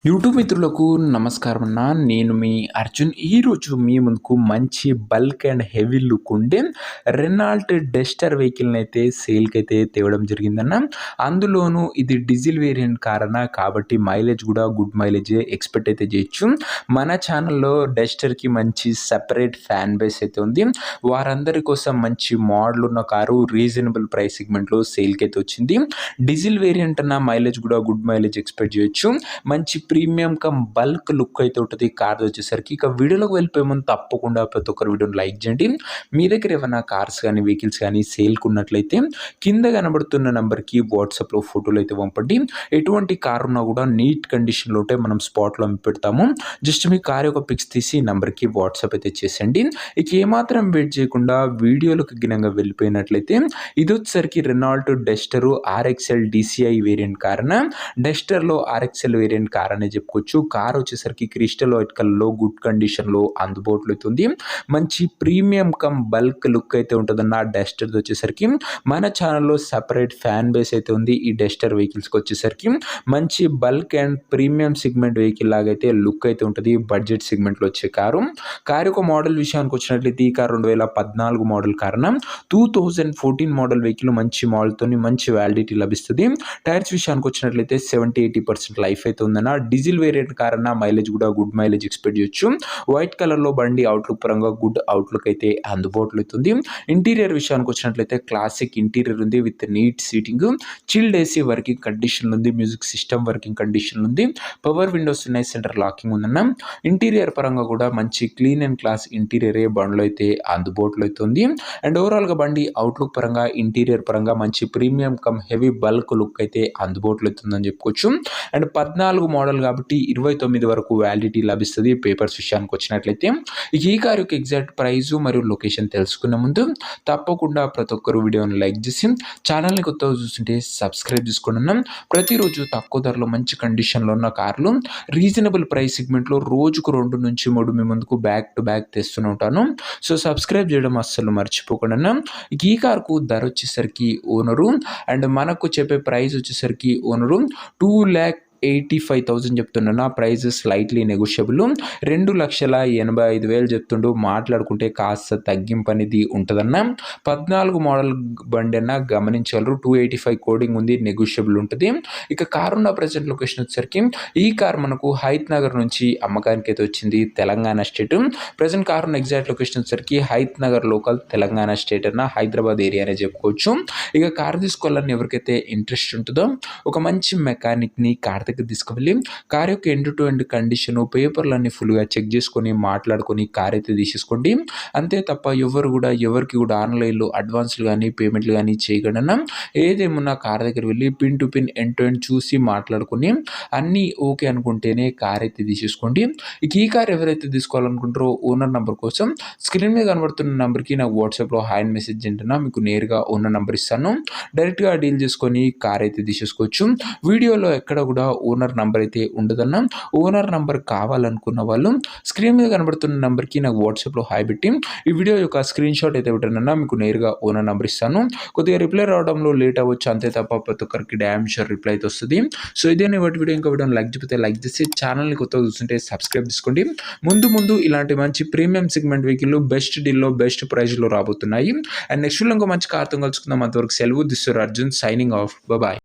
YouTube మిత్రులకు నమస్కారం అన్న. నేను మీ అర్జున్. ఈరోజు మీ ముందుకు మంచి బల్క్ అండ్ హెవీ లుక్ ఉండే రెనాల్ట్ డస్టర్ వెహికల్ని అయితే సేల్కి అయితే తేవడం జరిగిందన్న. అందులోనూ ఇది డీజిల్ వేరియంట్ కార్ అన్న, కాబట్టి మైలేజ్ కూడా గుడ్ మైలేజ్ ఎక్స్పెక్ట్ అయితే చేయొచ్చు. మన ఛానల్లో డస్టర్కి మంచి సెపరేట్ ఫ్యాన్ బేస్ అయితే ఉంది. వారందరి కోసం మంచి మోడల్ ఉన్న కారు రీజనబుల్ ప్రైస్ సెగ్మెంట్లో సేల్కి అయితే వచ్చింది. డీజిల్ వేరియంట్ అన్న, మైలేజ్ కూడా గుడ్ మైలేజ్ ఎక్స్పెక్ట్ చేయొచ్చు. మంచి ప్రీమియం కమ్ బల్క్ లుక్ అయితే ఉంటుంది కార్ వచ్చేసరికి. ఇక వీడియోలోకి వెళ్ళిపోయే ముందు తప్పకుండా ప్రతి ఒక్కరు వీడియోని లైక్ చేయండి. మీ దగ్గర ఏమైనా కార్స్ కానీ వెహికల్స్ కానీ సేల్కి ఉన్నట్లయితే కింద కనబడుతున్న నెంబర్కి వాట్సాప్లో ఫోటోలు అయితే పంపండి. ఎటువంటి కార్ ఉన్నా కూడా నీట్ కండిషన్లో ఉంటే మనం స్పాట్లో పెడతాము. జస్ట్ మీ కార్ యొక్క పిక్స్ తీసి నెంబర్కి వాట్సాప్ అయితే చేసేయండి. ఇక ఏమాత్రం వెయిట్ చేయకుండా వీడియోలకు గినంగా వెళ్ళిపోయినట్లయితే ఇది వచ్చేసరికి Renault Duster RXL DCI variant car అన్న. డస్టర్లో ఆర్ఎక్స్ఎల్ వేరియంట్ కార్ అనే చెప్పుకోవచ్చు. కార్ వచ్చేసరికి క్రిస్టల్ వైట్ కలర్లో గుడ్ కండిషన్లో అందుబాటులో అవుతుంది. మంచి ప్రీమియం కమ్ బల్క్ లుక్ అయితే ఉంటుందన్న డస్టర్ వచ్చేసరికి. మన ఛానల్లో సపరేట్ ఫ్యాన్ బేస్ అయితే ఉంది. ఈ డస్టర్ వెహికల్స్కి వచ్చేసరికి మంచి bulk and premium segment vehicle లాగైతే లుక్ అయితే ఉంటుంది. బడ్జెట్ సెగ్మెంట్లో వచ్చే కారు. కార్ యొక్క మోడల్ విషయానికి వచ్చినట్లయితే ఈ కార్ 2014 మోడల్ కారణం 2014 మోడల్ వెహికల్ మంచి మోడల్తో మంచి వ్యాలిడిటీ లభిస్తుంది. టైర్స్ విషయానికి వచ్చినట్లయితే 70-80% లైఫ్ అయితే ఉందన్న. డీజిల్ వేరియంట్ కారణం మైలేజ్ కూడా గుడ్ మైలేజ్ ఎక్స్పెక్ట్ చేయొచ్చు. వైట్ కలర్లో బండి అవుట్లుక్ పరంగా గుడ్ అవుట్లుక్ అయితే అందుబాటులో అవుతుంది. ఇంటీరియర్ విషయానికి వచ్చినట్లయితే క్లాసిక్ ఇంటీరియర్ ఉంది with neat seating, chilled AC working condition ఉంది, మ్యూజిక్ సిస్టమ్ వర్కింగ్ కండిషన్ ఉంది, పవర్ విండోస్ ఉన్నాయి, సెంటర్ లాకింగ్ ఉందన్న. ఇంటీరియర్ పరంగా కూడా మంచి క్లీన్ అండ్ క్లాస్ ఇంటీరియర్ బండ్లో అయితే అందుబాటులో అవుతుంది. అండ్ ఓవరాల్గా బండి అవుట్లుక్ పరంగా ఇంటీరియర్ పరంగా మంచి premium come heavy bulk look అయితే అందుబాటులో అవుతుందని చెప్పుకోవచ్చు. అండ్ 14 మోడల్ కాబట్టి 29 వరకు వ్యాలిడిటీ లభిస్తుంది పేపర్స్ విషయానికి వచ్చినట్లయితే. ఈ కార్ యొక్క ఎగ్జాక్ట్ ప్రైజు మరియు లొకేషన్ తెలుసుకునే ముందు తప్పకుండా ప్రతి ఒక్కరు వీడియోని లైక్ చేసి ఛానల్ని కొత్తగా చూస్తుంటే సబ్స్క్రైబ్ చేసుకున్నాం. ప్రతిరోజు తక్కువ ధరలో మంచి కండిషన్లో ఉన్న కార్లు రీజనబుల్ ప్రైస్ సెగ్మెంట్లో రోజుకు 2 నుంచి 3 మీ ముందుకు బ్యాక్ టు బ్యాక్ తెస్తూనే ఉంటాను. సో సబ్స్క్రైబ్ చేయడం అస్సలు మర్చిపోకుండా. ఈ కార్కు ధర వచ్చేసరికి ఓనరు అండ్ మనకు చెప్పే ప్రైస్ వచ్చేసరికి ఓనరు 2,85,000 చెప్తున్నా. Price slightly negotiable. 2,85,000 చెప్తుండు. మాట్లాడుకుంటే కాస్త తగ్గింపు అనేది ఉంటుందన్న. 14 మోడల్ బండి అన్న గమనించగలరు. 285 కోడింగ్ ఉంది, నెగోషియబుల్ ఉంటుంది. ఇక కార్ ఉన్న ప్రజెంట్ లొకేషన్ వచ్చేసరికి ఈ కార్ మనకు హైత్ నగర్ నుంచి అమ్మకానికి అయితే వచ్చింది, తెలంగాణ స్టేట్. ప్రజెంట్ కార్ ఉన్న ఎగ్జాక్ట్ లొకేషన్ వచ్చేసరికి హైత్ నగర్ లోకల్, తెలంగాణ స్టేట్ అన్న, హైదరాబాద్ ఏరియా అనే చెప్పుకోవచ్చు. ఇక కార్ తీసుకోవాలని ఎవరికైతే ఇంట్రెస్ట్ ఉంటుందో ఒక మంచి మెకానిక్ని కార్ దగ్గర తీసుకువెళ్ళి కార్ యొక్క ఎండ్ టు ఎండ్ కండిషన్ పేపర్లన్నీ ఫుల్గా చెక్ చేసుకొని మాట్లాడుకొని కార్ అయితే తీసేసుకోండి. అంతే తప్ప ఎవరికి కూడా ఆన్లైన్లో అడ్వాన్స్లు కానీ పేమెంట్లు కానీ చేయకుండా ఏదేమున్నా కార్ దగ్గర వెళ్ళి pin to pin end to end చూసి మాట్లాడుకొని అన్నీ ఓకే అనుకుంటేనే కార్ అయితే తీసేసుకోండి. ఇక ఈ కార్ ఎవరైతే తీసుకోవాలనుకుంటారో ఓనర్ నెంబర్ కోసం స్క్రీన్ మీద కనబడుతున్న నెంబర్కి నాకు వాట్సాప్లో హాయ్ మెసేజ్ ఏంటన్నా మీకు నేరుగా ఓనర్ నెంబర్ ఇస్తాను. డైరెక్ట్గా డీల్ చేసుకొని కార్ అయితే తీసేసుకోవచ్చు. వీడియోలో ఎక్కడ కూడా ఓనర్ నంబర్ అయితే ఉండదన్న. ఓనర్ నంబర్ కావాలనుకున్న వాళ్ళు స్క్రీన్ మీద కనబడుతున్న నెంబర్కి నాకు వాట్సాప్లో హాయ్ పెట్టి ఈ వీడియో యొక్క స్క్రీన్ షాట్ అయితే పెట్టనన్నా మీకు నేరుగా ఓనర్ నెంబర్ ఇస్తాను. కొద్దిగా రిప్లై రావడంలో లేట్ అవ్వచ్చు, అంతే తప్ప ప్రతి ఒక్కరికి డ్యామ్ షూర్ రిప్లై అయితే వస్తుంది. సో ఇదే వాటి వీడియో ఇంకా వీడియోని లైక్ చెప్తే లైక్ చేసి ఛానల్ని కొత్తగా చూస్తుంటే సబ్స్క్రైబ్ చేసుకోండి. ముందు ఇలాంటి మంచి ప్రీమియం సెగ్మెంట్ వెహికల్ బెస్ట్ డీల్లో బెస్ట్ ప్రైజ్లో రాబోతున్నాయి. అండ్ నెక్స్ట్ ఇంకో మంచి కార్తో కలుసుకుందాం. అంతవరకు సెలవు. This Arjun signing off. Bye.